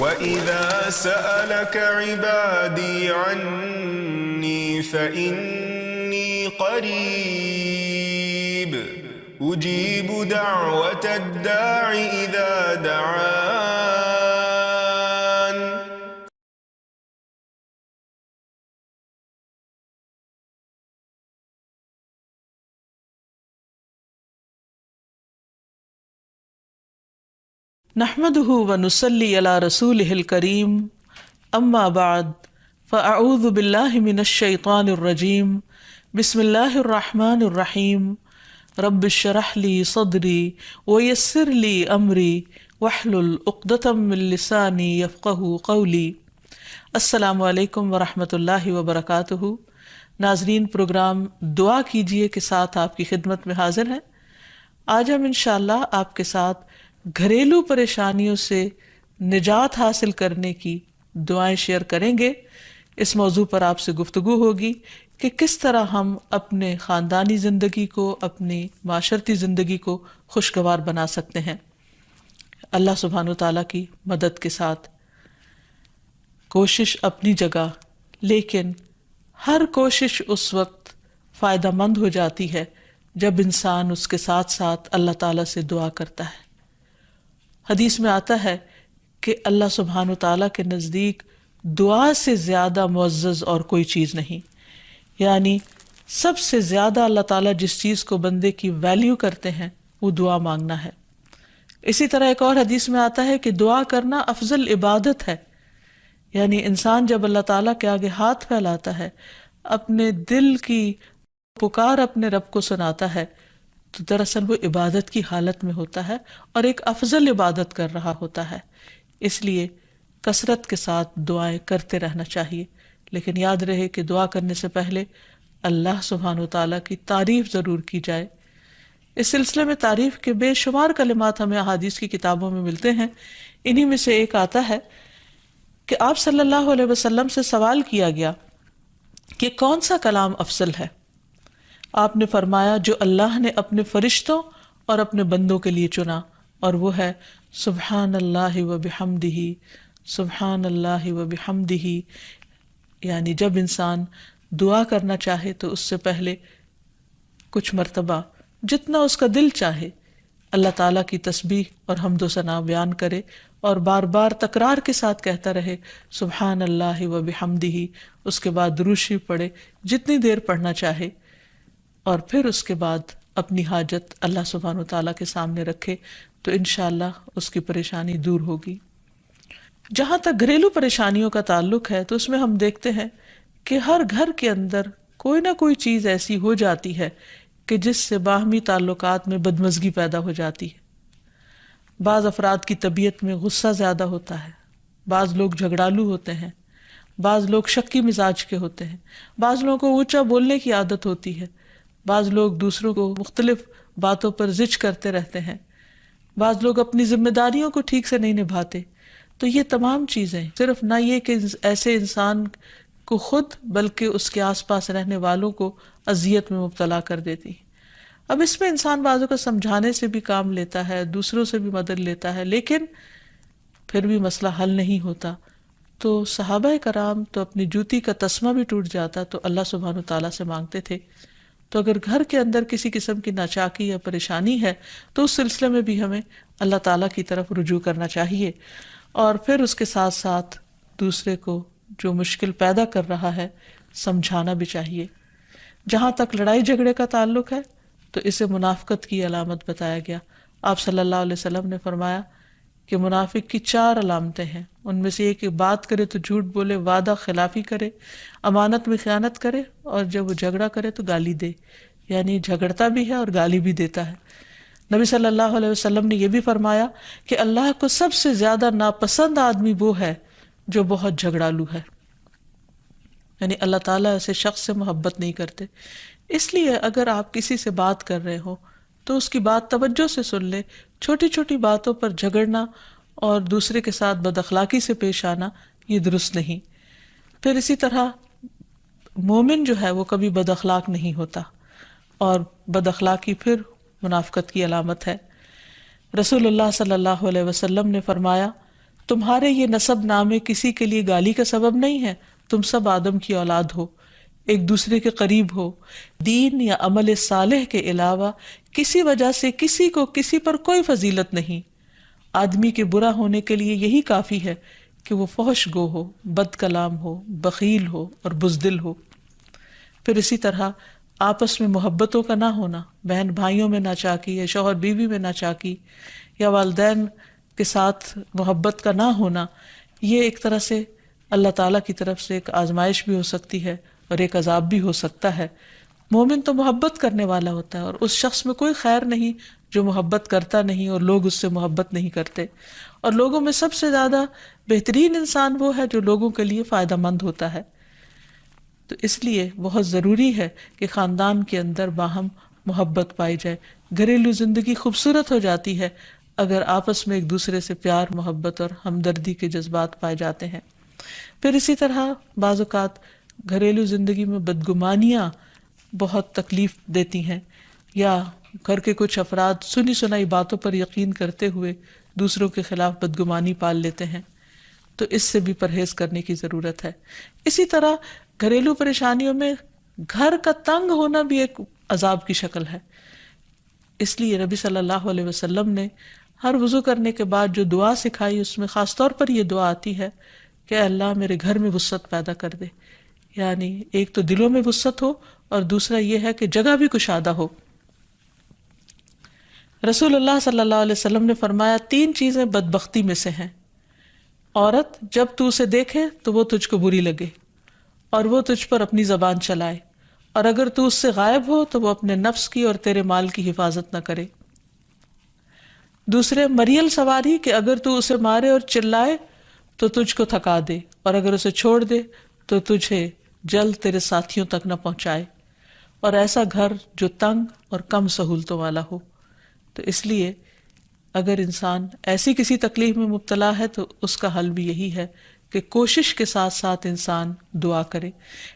وَإِذَا سَأَلَكَ عِبَادِي عَنِّي فَإِنِّي قَرِيبٌ أُجِيبُ دَعْوَةَ الدَّاعِ إِذَا دَعَانِ. نحمده ونصلي على رسوله الكريم اما بعد فاعوذ بالله من الشيطان الرجيم بسم الله الرحمن الرحيم رب اشرح لي صدري ويسر لي امري واحلل عقدة من لساني يفقهوا قولي. السلام علیکم ورحمۃ اللہ وبرکاتہ. ناظرین، پروگرام دعا کیجئے کے ساتھ آپ کی خدمت میں حاضر ہیں. آج ہم انشاءاللہ آپ کے ساتھ گھریلو پریشانیوں سے نجات حاصل کرنے کی دعائیں شیئر کریں گے. اس موضوع پر آپ سے گفتگو ہوگی کہ کس طرح ہم اپنے خاندانی زندگی کو، اپنی معاشرتی زندگی کو خوشگوار بنا سکتے ہیں اللہ سبحانہ وتعالیٰ کی مدد کے ساتھ. کوشش اپنی جگہ، لیکن ہر کوشش اس وقت فائدہ مند ہو جاتی ہے جب انسان اس کے ساتھ ساتھ اللہ تعالیٰ سے دعا کرتا ہے. حدیث میں آتا ہے کہ اللہ سبحانہ وتعالیٰ کے نزدیک دعا سے زیادہ معزز اور کوئی چیز نہیں. یعنی سب سے زیادہ اللہ تعالیٰ جس چیز کو بندے کی ویلیو کرتے ہیں وہ دعا مانگنا ہے. اسی طرح ایک اور حدیث میں آتا ہے کہ دعا کرنا افضل عبادت ہے. یعنی انسان جب اللہ تعالیٰ کے آگے ہاتھ پھیلاتا ہے، اپنے دل کی پکار اپنے رب کو سناتا ہے، تو دراصل وہ عبادت کی حالت میں ہوتا ہے اور ایک افضل عبادت کر رہا ہوتا ہے. اس لیے کثرت کے ساتھ دعائیں کرتے رہنا چاہیے، لیکن یاد رہے کہ دعا کرنے سے پہلے اللہ سبحانہ وتعالیٰ کی تعریف ضرور کی جائے. اس سلسلے میں تعریف کے بے شمار کلمات ہمیں احادیث کی کتابوں میں ملتے ہیں. انہی میں سے ایک آتا ہے کہ آپ صلی اللہ علیہ وسلم سے سوال کیا گیا کہ کون سا کلام افضل ہے. آپ نے فرمایا جو اللہ نے اپنے فرشتوں اور اپنے بندوں کے لیے چنا، اور وہ ہے سبحان اللہ و بحمدہ، سبحان اللہ و بحمدہ. یعنی جب انسان دعا کرنا چاہے تو اس سے پہلے کچھ مرتبہ جتنا اس کا دل چاہے اللہ تعالیٰ کی تسبیح اور حمد و ثنا بیان کرے، اور بار بار تکرار کے ساتھ کہتا رہے سبحان اللہ و بحمدہ. اس کے بعد درود شریف پڑھے جتنی دیر پڑھنا چاہے، اور پھر اس کے بعد اپنی حاجت اللہ سبحانہ وتعالیٰ کے سامنے رکھے تو انشاءاللہ اس کی پریشانی دور ہوگی. جہاں تک گھریلو پریشانیوں کا تعلق ہے تو اس میں ہم دیکھتے ہیں کہ ہر گھر کے اندر کوئی نہ کوئی چیز ایسی ہو جاتی ہے کہ جس سے باہمی تعلقات میں بدمزگی پیدا ہو جاتی ہے. بعض افراد کی طبیعت میں غصہ زیادہ ہوتا ہے، بعض لوگ جھگڑالو ہوتے ہیں، بعض لوگ شکی مزاج کے ہوتے ہیں، بعض لوگوں کو اونچا بولنے کی عادت ہوتی ہے، بعض لوگ دوسروں کو مختلف باتوں پر زج کرتے رہتے ہیں، بعض لوگ اپنی ذمہ داریوں کو ٹھیک سے نہیں نبھاتے. تو یہ تمام چیزیں صرف نہ یہ کہ ایسے انسان کو خود بلکہ اس کے آس پاس رہنے والوں کو اذیت میں مبتلا کر دیتی ہیں. اب اس میں انسان بعضوں کو سمجھانے سے بھی کام لیتا ہے، دوسروں سے بھی مدد لیتا ہے، لیکن پھر بھی مسئلہ حل نہیں ہوتا. تو صحابہ کرام تو اپنی جوتی کا تسمہ بھی ٹوٹ جاتا تو اللہ سبحانہ وتعالیٰ سے مانگتے تھے. تو اگر گھر کے اندر کسی قسم کی ناچاکی یا پریشانی ہے تو اس سلسلے میں بھی ہمیں اللہ تعالیٰ کی طرف رجوع کرنا چاہیے، اور پھر اس کے ساتھ ساتھ دوسرے کو جو مشکل پیدا کر رہا ہے سمجھانا بھی چاہیے. جہاں تک لڑائی جھگڑے کا تعلق ہے تو اسے منافقت کی علامت بتایا گیا. آپ صلی اللہ علیہ وسلم نے فرمایا کہ منافق کی 4 علامتیں ہیں. ان میں سے ایک بات کرے تو جھوٹ بولے، وعدہ خلافی کرے، امانت میں خیانت کرے، اور جب وہ جھگڑا کرے تو گالی دے. یعنی جھگڑتا بھی ہے اور گالی بھی دیتا ہے. نبی صلی اللہ علیہ وسلم نے یہ بھی فرمایا کہ اللہ کو سب سے زیادہ ناپسند آدمی وہ ہے جو بہت جھگڑالو ہے. یعنی اللہ تعالیٰ ایسے شخص سے محبت نہیں کرتے. اس لیے اگر آپ کسی سے بات کر رہے ہو تو اس کی بات توجہ سے سن لے. چھوٹی چھوٹی باتوں پر جھگڑنا اور دوسرے کے ساتھ بد اخلاقی سے پیش آنا یہ درست نہیں. پھر اسی طرح مومن جو ہے وہ کبھی بد اخلاق نہیں ہوتا، اور بد اخلاقی پھر منافقت کی علامت ہے. رسول اللہ صلی اللہ علیہ وسلم نے فرمایا تمہارے یہ نسب نامے کسی کے لیے گالی کا سبب نہیں ہے، تم سب آدم کی اولاد ہو، ایک دوسرے کے قریب ہو، دین یا عمل صالح کے علاوہ کسی وجہ سے کسی کو کسی پر کوئی فضیلت نہیں۔ آدمی کے برا ہونے کے لیے یہی کافی ہے کہ وہ فحش گو ہو، بد کلام ہو، بخیل ہو اور بزدل ہو۔ پھر اسی طرح آپس میں محبتوں کا نہ ہونا، بہن بھائیوں میں ناچاکی یا شوہر بیوی میں ناچاکی یا والدین کے ساتھ محبت کا نہ ہونا، یہ ایک طرح سے اللہ تعالیٰ کی طرف سے ایک آزمائش بھی ہو سکتی ہے اور ایک عذاب بھی ہو سکتا ہے۔ مومن تو محبت کرنے والا ہوتا ہے اور اس شخص میں کوئی خیر نہیں جو محبت کرتا نہیں اور لوگ اس سے محبت نہیں کرتے، اور لوگوں میں سب سے زیادہ بہترین انسان وہ ہے جو لوگوں کے لیے فائدہ مند ہوتا ہے۔ تو اس لیے بہت ضروری ہے کہ خاندان کے اندر باہم محبت پائی جائے۔ گھریلو زندگی خوبصورت ہو جاتی ہے اگر آپس میں ایک دوسرے سے پیار، محبت اور ہمدردی کے جذبات پائے جاتے ہیں۔ پھر اسی طرح بعض اوقات گھریلو زندگی میں بدگمانیاں بہت تکلیف دیتی ہیں، یا گھر کے کچھ افراد سنی سنائی باتوں پر یقین کرتے ہوئے دوسروں کے خلاف بدگمانی پال لیتے ہیں، تو اس سے بھی پرہیز کرنے کی ضرورت ہے۔ اسی طرح گھریلو پریشانیوں میں گھر کا تنگ ہونا بھی ایک عذاب کی شکل ہے۔ اس لیے نبی صلی اللہ علیہ وسلم نے ہر وضو کرنے کے بعد جو دعا سکھائی، اس میں خاص طور پر یہ دعا آتی ہے کہ اے اللہ میرے گھر میں وسعت پیدا کر دے، یعنی ایک تو دلوں میں وسعت ہو اور دوسرا یہ ہے کہ جگہ بھی کشادہ ہو۔ رسول اللہ صلی اللہ علیہ وسلم نے فرمایا 3 چیزیں بدبختی میں سے ہیں۔ عورت جب تو اسے دیکھے تو وہ تجھ کو بری لگے اور وہ تجھ پر اپنی زبان چلائے، اور اگر تو اس سے غائب ہو تو وہ اپنے نفس کی اور تیرے مال کی حفاظت نہ کرے۔ دوسرے، مریل سواری کہ اگر تو اسے مارے اور چلائے تو تجھ کو تھکا دے، اور اگر اسے چھوڑ دے تو تجھے جلد تیرے ساتھیوں تک نہ پہنچائے، اور ایسا گھر جو تنگ اور کم سہولتوں والا ہو۔ تو اس لیے اگر انسان ایسی کسی تکلیف میں مبتلا ہے تو اس کا حل بھی یہی ہے کہ کوشش کے ساتھ ساتھ انسان دعا کرے۔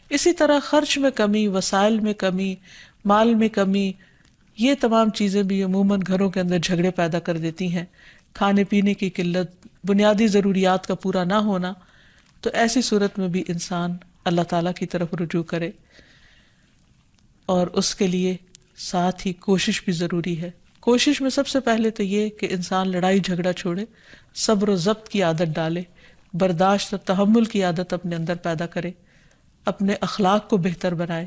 اسی طرح خرچ میں کمی، وسائل میں کمی، مال میں کمی، یہ تمام چیزیں بھی عموماً گھروں کے اندر جھگڑے پیدا کر دیتی ہیں۔ کھانے پینے کی قلت، بنیادی ضروریات کا پورا نہ ہونا، تو ایسی صورت میں بھی انسان اللہ تعالیٰ کی طرف رجوع کرے، اور اس کے لیے ساتھ ہی کوشش بھی ضروری ہے۔ کوشش میں سب سے پہلے تو یہ کہ انسان لڑائی جھگڑا چھوڑے، صبر و ضبط کی عادت ڈالے، برداشت اور تحمل کی عادت اپنے اندر پیدا کرے، اپنے اخلاق کو بہتر بنائے۔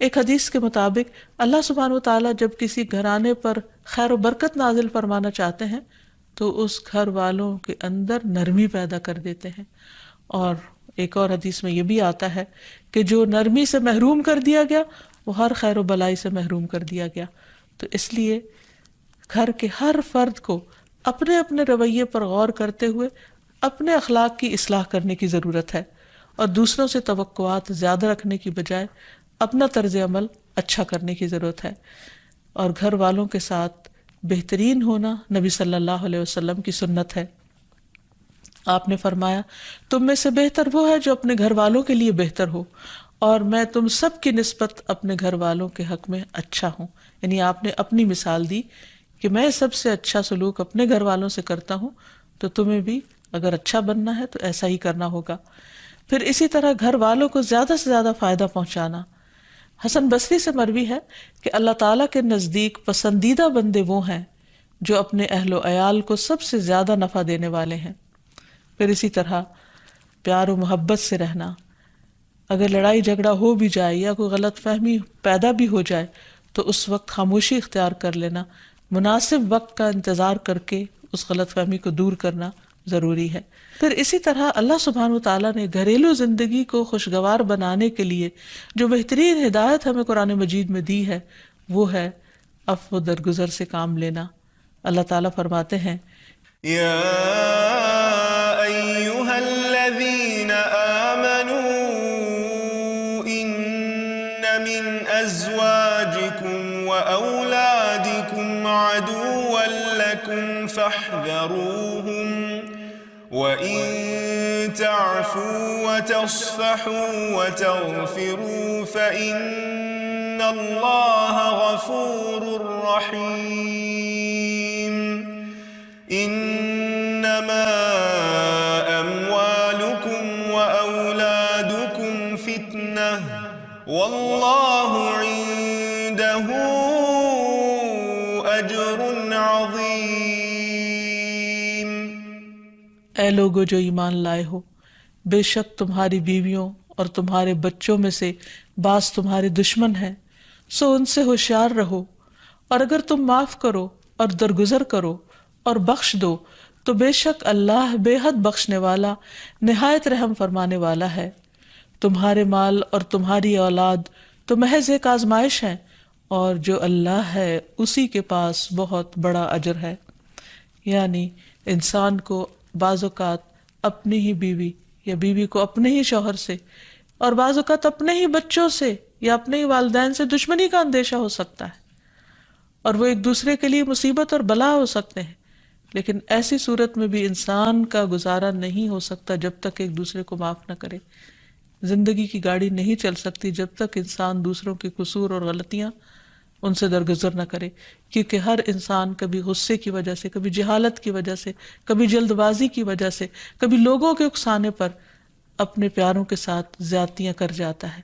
ایک حدیث کے مطابق اللہ سبحانہ وتعالیٰ جب کسی گھرانے پر خیر و برکت نازل فرمانا چاہتے ہیں تو اس گھر والوں کے اندر نرمی پیدا کر دیتے ہیں، اور ایک اور حدیث میں یہ بھی آتا ہے کہ جو نرمی سے محروم کر دیا گیا وہ ہر خیر و بلائی سے محروم کر دیا گیا۔ تو اس لیے گھر کے ہر فرد کو اپنے اپنے رویے پر غور کرتے ہوئے اپنے اخلاق کی اصلاح کرنے کی ضرورت ہے، اور دوسروں سے توقعات زیادہ رکھنے کی بجائے اپنا طرز عمل اچھا کرنے کی ضرورت ہے۔ اور گھر والوں کے ساتھ بہترین ہونا نبی صلی اللہ علیہ وسلم کی سنت ہے۔ آپ نے فرمایا تم میں سے بہتر وہ ہے جو اپنے گھر والوں کے لیے بہتر ہو، اور میں تم سب کی نسبت اپنے گھر والوں کے حق میں اچھا ہوں۔ یعنی آپ نے اپنی مثال دی کہ میں سب سے اچھا سلوک اپنے گھر والوں سے کرتا ہوں، تو تمہیں بھی اگر اچھا بننا ہے تو ایسا ہی کرنا ہوگا۔ پھر اسی طرح گھر والوں کو زیادہ سے زیادہ فائدہ پہنچانا۔ حسن بصری سے مروی ہے کہ اللہ تعالیٰ کے نزدیک پسندیدہ بندے وہ ہیں جو اپنے اہل و عیال کو سب سے زیادہ نفع دینے والے ہیں۔ پھر اسی طرح پیار و محبت سے رہنا۔ اگر لڑائی جھگڑا ہو بھی جائے یا کوئی غلط فہمی پیدا بھی ہو جائے تو اس وقت خاموشی اختیار کر لینا، مناسب وقت کا انتظار کر کے اس غلط فہمی کو دور کرنا ضروری ہے۔ پھر اسی طرح اللہ سبحانہ وتعالیٰ نے گھریلو زندگی کو خوشگوار بنانے کے لیے جو بہترین ہدایت ہمیں قرآن مجید میں دی ہے وہ ہے عفو و درگزر سے کام لینا۔ اللہ تعالیٰ فرماتے ہیں یا ایہا الذین آمنوا ان من ازواجکم و اولادکم عدوا لکم فاحذروہم وَإِن تَعْفُوا وَتَصْفَحُوا وَتَغْفِرُوا فَإِنَّ اللَّهَ غَفُورٌ رَّحِيمٌ۔ إِنَّمَا واللہ عنده اجر عظیم۔ اے لوگو جو ایمان لائے ہو، بے شک تمہاری بیویوں اور تمہارے بچوں میں سے بعض تمہارے دشمن ہیں، سو ان سے ہوشیار رہو، اور اگر تم معاف کرو اور درگزر کرو اور بخش دو تو بے شک اللہ بے حد بخشنے والا نہایت رحم فرمانے والا ہے۔ تمہارے مال اور تمہاری اولاد تو محض ایک آزمائش ہے، اور جو اللہ ہے اسی کے پاس بہت بڑا اجر ہے۔ یعنی انسان کو بعض اوقات اپنی ہی بیوی یا بیوی کو اپنے ہی شوہر سے، اور بعض اوقات اپنے ہی بچوں سے یا اپنے ہی والدین سے دشمنی کا اندیشہ ہو سکتا ہے، اور وہ ایک دوسرے کے لیے مصیبت اور بلا ہو سکتے ہیں، لیکن ایسی صورت میں بھی انسان کا گزارا نہیں ہو سکتا جب تک ایک دوسرے کو معاف نہ کرے۔ زندگی کی گاڑی نہیں چل سکتی جب تک انسان دوسروں کے قصور اور غلطیاں ان سے درگزر نہ کرے، کیونکہ ہر انسان کبھی غصے کی وجہ سے، کبھی جہالت کی وجہ سے، کبھی جلد بازی کی وجہ سے، کبھی لوگوں کے اکسانے پر اپنے پیاروں کے ساتھ زیادتیاں کر جاتا ہے۔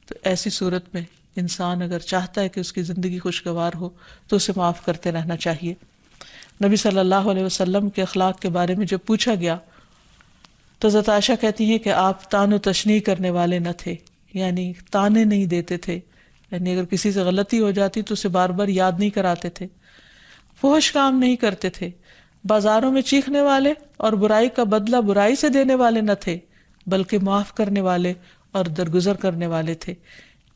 تو ایسی صورت میں انسان اگر چاہتا ہے کہ اس کی زندگی خوشگوار ہو تو اسے معاف کرتے رہنا چاہیے۔ نبی صلی اللہ علیہ وسلم کے اخلاق کے بارے میں جب پوچھا گیا تو حضرت عائشہ کہتی ہیں کہ آپ طعن و تشنیع کرنے والے نہ تھے، یعنی طعنے نہیں دیتے تھے، یعنی اگر کسی سے غلطی ہو جاتی تو اسے بار بار یاد نہیں کراتے تھے، فحش کام نہیں کرتے تھے، بازاروں میں چیخنے والے اور برائی کا بدلہ برائی سے دینے والے نہ تھے، بلکہ معاف کرنے والے اور درگزر کرنے والے تھے۔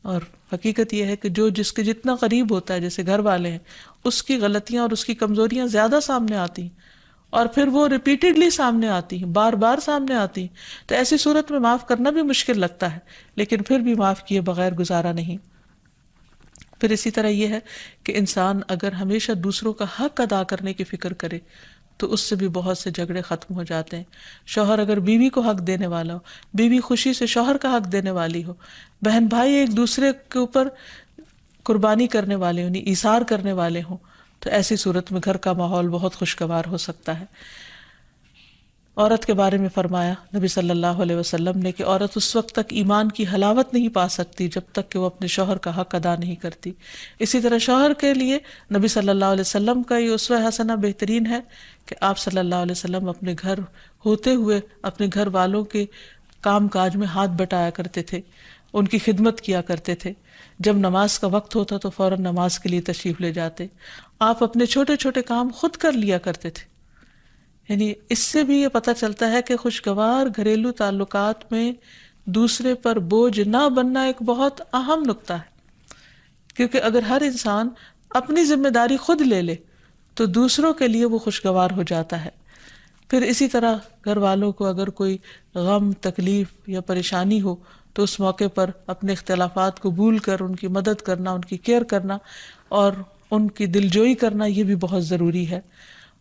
اور حقیقت یہ ہے کہ جو جس کے جتنا قریب ہوتا ہے، جیسے گھر والے ہیں، اس کی غلطیاں اور اس کی کمزوریاں زیادہ سامنے آتی ہیں، اور پھر وہ ریپیٹڈلی سامنے آتی ہیں، بار بار سامنے آتی ہیں، تو ایسی صورت میں معاف کرنا بھی مشکل لگتا ہے، لیکن پھر بھی معاف کیے بغیر گزارا نہیں۔ پھر اسی طرح یہ ہے کہ انسان اگر ہمیشہ دوسروں کا حق ادا کرنے کی فکر کرے تو اس سے بھی بہت سے جھگڑے ختم ہو جاتے ہیں۔ شوہر اگر بیوی کو حق دینے والا ہو، بیوی خوشی سے شوہر کا حق دینے والی ہو، بہن بھائی ایک دوسرے کے اوپر قربانی کرنے والے ہوں، یعنی ایثار کرنے والے ہوں، تو ایسی صورت میں گھر کا ماحول بہت خوشگوار ہو سکتا ہے۔ عورت کے بارے میں فرمایا نبی صلی اللہ علیہ وسلم نے کہ عورت اس وقت تک ایمان کی حلاوت نہیں پا سکتی جب تک کہ وہ اپنے شوہر کا حق ادا نہیں کرتی۔ اسی طرح شوہر کے لیے نبی صلی اللہ علیہ وسلم کا یہ اسوہ حسنہ بہترین ہے کہ آپ صلی اللہ علیہ وسلم اپنے گھر ہوتے ہوئے اپنے گھر والوں کے کام کاج میں ہاتھ بٹایا کرتے تھے، ان کی خدمت کیا کرتے تھے۔ جب نماز کا وقت ہوتا تو فوراً نماز کے لیے تشریف لے جاتے۔ آپ اپنے چھوٹے چھوٹے کام خود کر لیا کرتے تھے۔ یعنی اس سے بھی یہ پتہ چلتا ہے کہ خوشگوار گھریلو تعلقات میں دوسرے پر بوجھ نہ بننا ایک بہت اہم نکتہ ہے، کیونکہ اگر ہر انسان اپنی ذمہ داری خود لے لے تو دوسروں کے لیے وہ خوشگوار ہو جاتا ہے۔ پھر اسی طرح گھر والوں کو اگر کوئی غم، تکلیف یا پریشانی ہو تو اس موقع پر اپنے اختلافات کو بھول کر ان کی مدد کرنا، ان کی کیئر کرنا اور ان کی دلجوئی کرنا، یہ بھی بہت ضروری ہے۔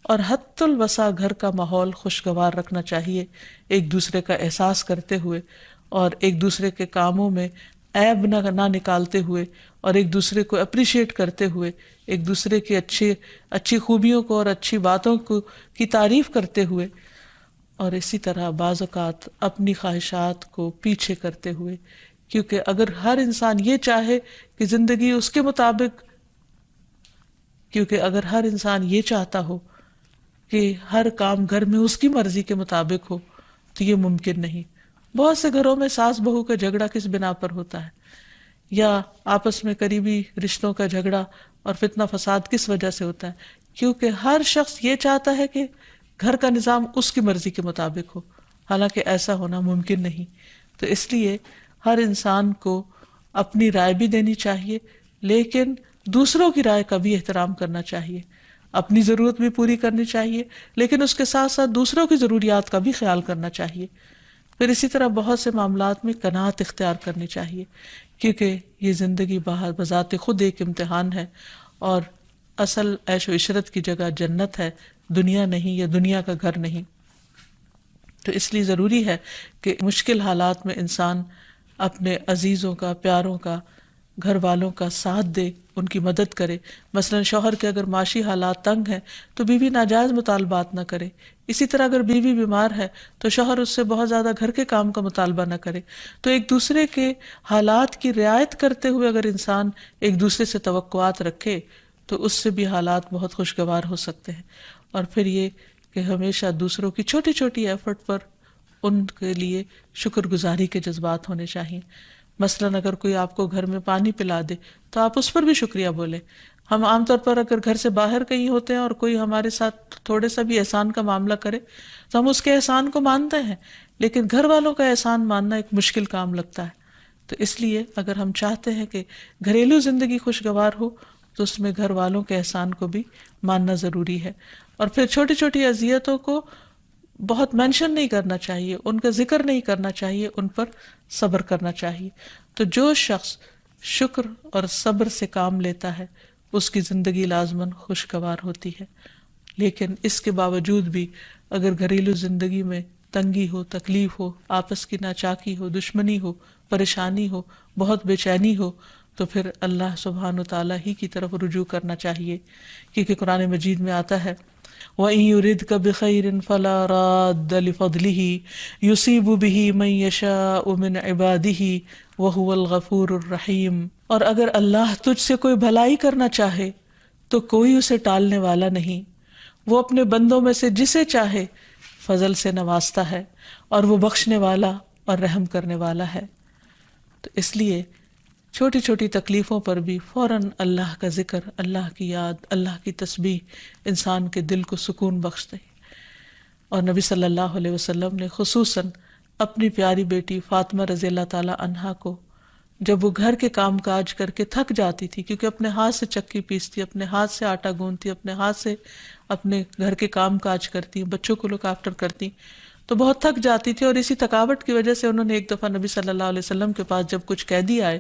اور حد الوسع گھر کا ماحول خوشگوار رکھنا چاہیے، ایک دوسرے کا احساس کرتے ہوئے اور ایک دوسرے کے کاموں میں عیب نہ نکالتے ہوئے اور ایک دوسرے کو اپریشیٹ کرتے ہوئے، ایک دوسرے کی اچھی خوبیوں کو اور اچھی باتوں کی تعریف کرتے ہوئے، اور اسی طرح بعض اوقات اپنی خواہشات کو پیچھے کرتے ہوئے، کیونکہ اگر ہر انسان یہ چاہے کہ زندگی اس کے مطابق، کیونکہ اگر ہر انسان یہ چاہتا ہو کہ ہر کام گھر میں اس کی مرضی کے مطابق ہو تو یہ ممکن نہیں۔ بہت سے گھروں میں ساس بہو کا جھگڑا کس بنا پر ہوتا ہے، یا آپس میں قریبی رشتوں کا جھگڑا اور فتنہ فساد کس وجہ سے ہوتا ہے؟ کیونکہ ہر شخص یہ چاہتا ہے کہ گھر کا نظام اس کی مرضی کے مطابق ہو، حالانکہ ایسا ہونا ممکن نہیں۔ تو اس لیے ہر انسان کو اپنی رائے بھی دینی چاہیے، لیکن دوسروں کی رائے کا بھی احترام کرنا چاہیے، اپنی ضرورت بھی پوری کرنی چاہیے، لیکن اس کے ساتھ ساتھ دوسروں کی ضروریات کا بھی خیال کرنا چاہیے۔ پھر اسی طرح بہت سے معاملات میں قناعت اختیار کرنی چاہیے، کیونکہ یہ زندگی بذات خود ایک امتحان ہے، اور اصل عیش و عشرت کی جگہ جنت ہے، دنیا نہیں، یا دنیا کا گھر نہیں۔ تو اس لیے ضروری ہے کہ مشکل حالات میں انسان اپنے عزیزوں کا، پیاروں کا، گھر والوں کا ساتھ دے ان کی مدد کرے. مثلا شوہر کے اگر معاشی حالات تنگ ہیں تو بیوی ناجائز مطالبات نہ کرے. اسی طرح اگر بیوی بیمار ہے تو شوہر اس سے بہت زیادہ گھر کے کام کا مطالبہ نہ کرے. تو ایک دوسرے کے حالات کی رعایت کرتے ہوئے اگر انسان ایک دوسرے سے توقعات رکھے تو اس سے بھی حالات بہت خوشگوار ہو سکتے ہیں. اور پھر یہ کہ ہمیشہ دوسروں کی چھوٹی چھوٹی ایفرٹ پر ان کے لیے شکر گزاری کے جذبات ہونے چاہیے. مثلاً اگر کوئی آپ کو گھر میں پانی پلا دے تو آپ اس پر بھی شکریہ بولیں. ہم عام طور پر اگر گھر سے باہر کہیں ہوتے ہیں اور کوئی ہمارے ساتھ تھوڑے سا بھی احسان کا معاملہ کرے تو ہم اس کے احسان کو مانتے ہیں، لیکن گھر والوں کا احسان ماننا ایک مشکل کام لگتا ہے. تو اس لیے اگر ہم چاہتے ہیں کہ گھریلو زندگی خوشگوار ہو تو اس میں گھر والوں کے احسان کو بھی ماننا ضروری ہے. اور پھر چھوٹی چھوٹی اذیتوں کو بہت مینشن نہیں کرنا چاہیے، ان کا ذکر نہیں کرنا چاہیے، ان پر صبر کرنا چاہیے. تو جو شخص شکر اور صبر سے کام لیتا ہے اس کی زندگی لازماً خوشگوار ہوتی ہے. لیکن اس کے باوجود بھی اگر گھریلو زندگی میں تنگی ہو، تکلیف ہو، آپس کی ناچاکی ہو، دشمنی ہو، پریشانی ہو، بہت بے چینی ہو، تو پھر اللہ سبحانہ و تعالیٰ ہی کی طرف رجوع کرنا چاہیے. کیونکہ قرآن مجید میں آتا ہے وَإِن يُرِدْكَ بِخَيْرٍ فَلَا رَادَّ لِفَضْلِهِ يُصِيبُ بِهِ مَن يَشَاءُ مِنْ عِبَادِهِ وَهُوَ الْغَفُورُ الرَّحِيمُ. اور اگر اللہ تجھ سے کوئی بھلائی کرنا چاہے تو کوئی اسے ٹالنے والا نہیں. وہ اپنے بندوں میں سے جسے چاہے فضل سے نوازتا ہے اور وہ بخشنے والا اور رحم کرنے والا ہے. تو اس لیے چھوٹی چھوٹی تکلیفوں پر بھی فوراً اللہ کا ذکر، اللہ کی یاد، اللہ کی تسبیح انسان کے دل کو سکون بخشتے. اور نبی صلی اللہ علیہ وسلم نے خصوصاً اپنی پیاری بیٹی فاطمہ رضی اللہ تعالی عنہا کو جب وہ گھر کے کام کاج کر کے تھک جاتی تھی، کیونکہ اپنے ہاتھ سے چکی پیستی، اپنے ہاتھ سے آٹا گوندتی، اپنے ہاتھ سے اپنے گھر کے کام کاج کرتی، بچوں کو لک آفٹر کرتی، تو بہت تھک جاتی تھی. اور اسی تھکاوٹ کی وجہ سے انہوں نے ایک دفعہ نبی صلی اللہ علیہ وسلم کے پاس جب کچھ قیدی آئے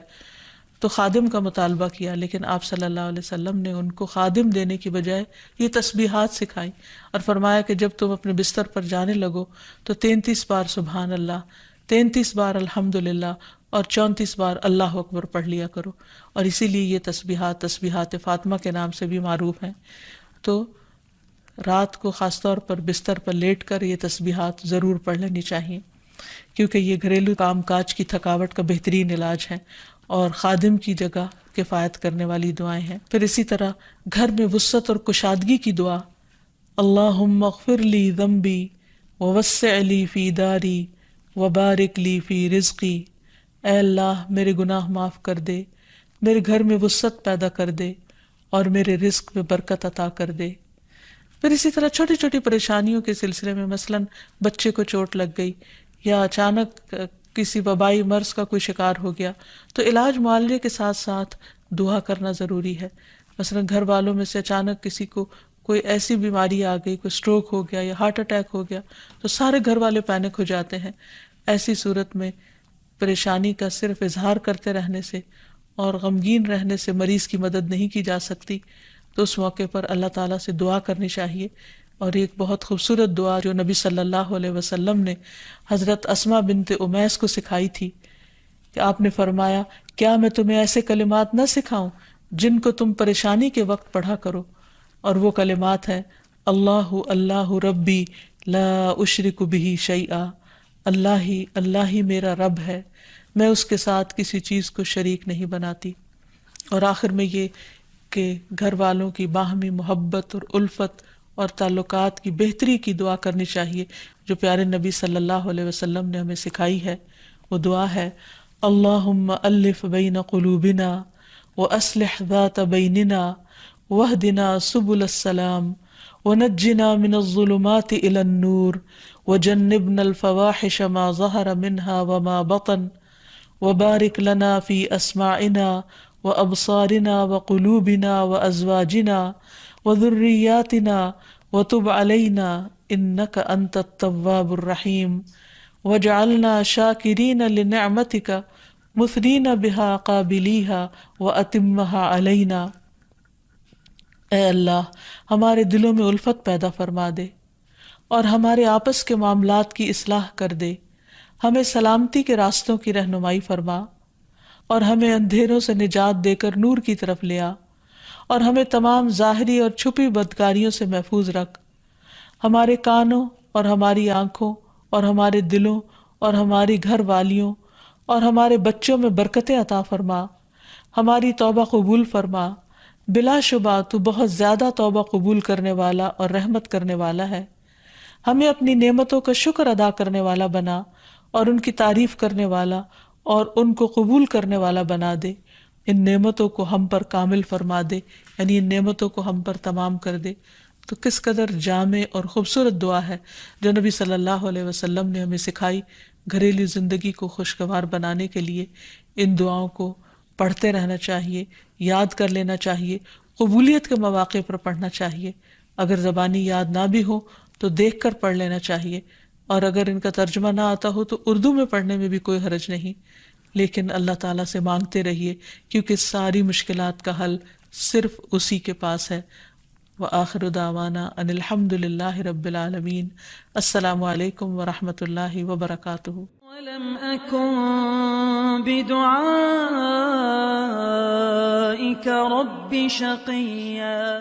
تو خادم کا مطالبہ کیا، لیکن آپ صلی اللہ علیہ وسلم نے ان کو خادم دینے کی بجائے یہ تسبیحات سکھائی اور فرمایا کہ جب تم اپنے بستر پر جانے لگو تو 33 بار سبحان اللہ، 33 بار الحمدللہ اور 34 بار اللہ اکبر پڑھ لیا کرو. اور اسی لیے یہ تسبیحات فاطمہ کے نام سے بھی معروف ہیں. تو رات کو خاص طور پر بستر پر لیٹ کر یہ تسبیحات ضرور پڑھ لینی چاہیے، کیونکہ یہ گھریلو کام کاج کی تھکاوٹ کا بہترین علاج ہے اور خادم کی جگہ کفایت کرنے والی دعائیں ہیں. پھر اسی طرح گھر میں وسعت اور کشادگی کی دعا، اللہم اغفر لی ذنبی ووسع لی فی داری وبارک لی فی رزقی. اے اللہ میرے گناہ معاف کر دے، میرے گھر میں وسعت پیدا کر دے اور میرے رزق میں برکت عطا کر دے. پھر اسی طرح چھوٹی چھوٹی پریشانیوں کے سلسلے میں مثلاً بچے کو چوٹ لگ گئی یا اچانک کسی وبائی مرض کا کوئی شکار ہو گیا تو علاج معالجے کے ساتھ ساتھ دعا کرنا ضروری ہے. مثلاً گھر والوں میں سے اچانک کسی کو کوئی ایسی بیماری آ گئی، کوئی سٹروک ہو گیا یا ہارٹ اٹیک ہو گیا تو سارے گھر والے پینک ہو جاتے ہیں. ایسی صورت میں پریشانی کا صرف اظہار کرتے رہنے سے اور غمگین رہنے سے مریض کی مدد نہیں کی جا سکتی. تو اس موقع پر اللہ تعالیٰ سے دعا کرنی چاہیے. اور ایک بہت خوبصورت دعا جو نبی صلی اللہ علیہ وسلم نے حضرت اسماء بنت امیس کو سکھائی تھی کہ آپ نے فرمایا کیا میں تمہیں ایسے کلمات نہ سکھاؤں جن کو تم پریشانی کے وقت پڑھا کرو. اور وہ کلمات ہیں اللہ ربی لا اشرک بہ شیئا، اللہ ہی میرا رب ہے، میں اس کے ساتھ کسی چیز کو شریک نہیں بناتی. اور آخر میں یہ کہ گھر والوں کی باہمی محبت اور الفت اور تعلقات کی بہتری کی دعا کرنی چاہیے جو پیارے نبی صلی اللہ علیہ وسلم نے ہمیں سکھائی ہے. وہ دعا ہے اللہم الف بین قلوبنا واصلح ذات بیننا واہدنا سبل السلام ونجنا من الظلمات الى النور وجنبنا الفواحش ما ظہر منها وما بطن وبارک لنا فی اسماعنا وابصارنا وقلوبنا وازواجنا وذریاتنا وتب علینا انک انت التواب الرحیم وجعلنا شاکرین لنعمتک مثنین بها قابلیہا واتمہا علینا. اے اللہ ہمارے دلوں میں الفت پیدا فرما دے اور ہمارے آپس کے معاملات کی اصلاح کر دے. ہمیں سلامتی کے راستوں کی رہنمائی فرما اور ہمیں اندھیروں سے نجات دے کر نور کی طرف لے آ. اور ہمیں تمام ظاہری اور چھپی بدکاریوں سے محفوظ رکھ۔ ہمارے کانوں اور ہماری آنکھوں اور ہمارے دلوں اور ہماری گھر والیوں اور ہمارے بچوں میں برکتیں عطا فرما، ہماری توبہ قبول فرما۔ بلا شبہ تو بہت زیادہ توبہ قبول کرنے والا اور رحمت کرنے والا ہے۔ ہمیں اپنی نعمتوں کا شکر ادا کرنے والا بنا اور ان کی تعریف کرنے والا اور ان کو قبول کرنے والا بنا دے۔ ان نعمتوں کو ہم پر کامل فرما دے، یعنی ان نعمتوں کو ہم پر تمام کر دے۔ تو کس قدر جامع اور خوبصورت دعا ہے جو نبی صلی اللہ علیہ وسلم نے ہمیں سکھائی گھریلو زندگی کو خوشگوار بنانے کے لیے۔ ان دعاؤں کو پڑھتے رہنا چاہیے، یاد کر لینا چاہیے، قبولیت کے مواقع پر پڑھنا چاہیے۔ اگر زبانی یاد نہ بھی ہو تو دیکھ کر پڑھ لینا چاہیے، اور اگر ان کا ترجمہ نہ آتا ہو تو اردو میں پڑھنے میں بھی کوئی حرج نہیں، لیکن اللہ تعالیٰ سے مانگتے رہیے کیونکہ ساری مشکلات کا حل صرف اسی کے پاس ہے۔ وآخر دعوانا ان الحمد للہ رب العالمین۔ السلام علیکم ورحمۃ اللہ وبرکاتہ۔ ولم أكن بدعائك رب شقيا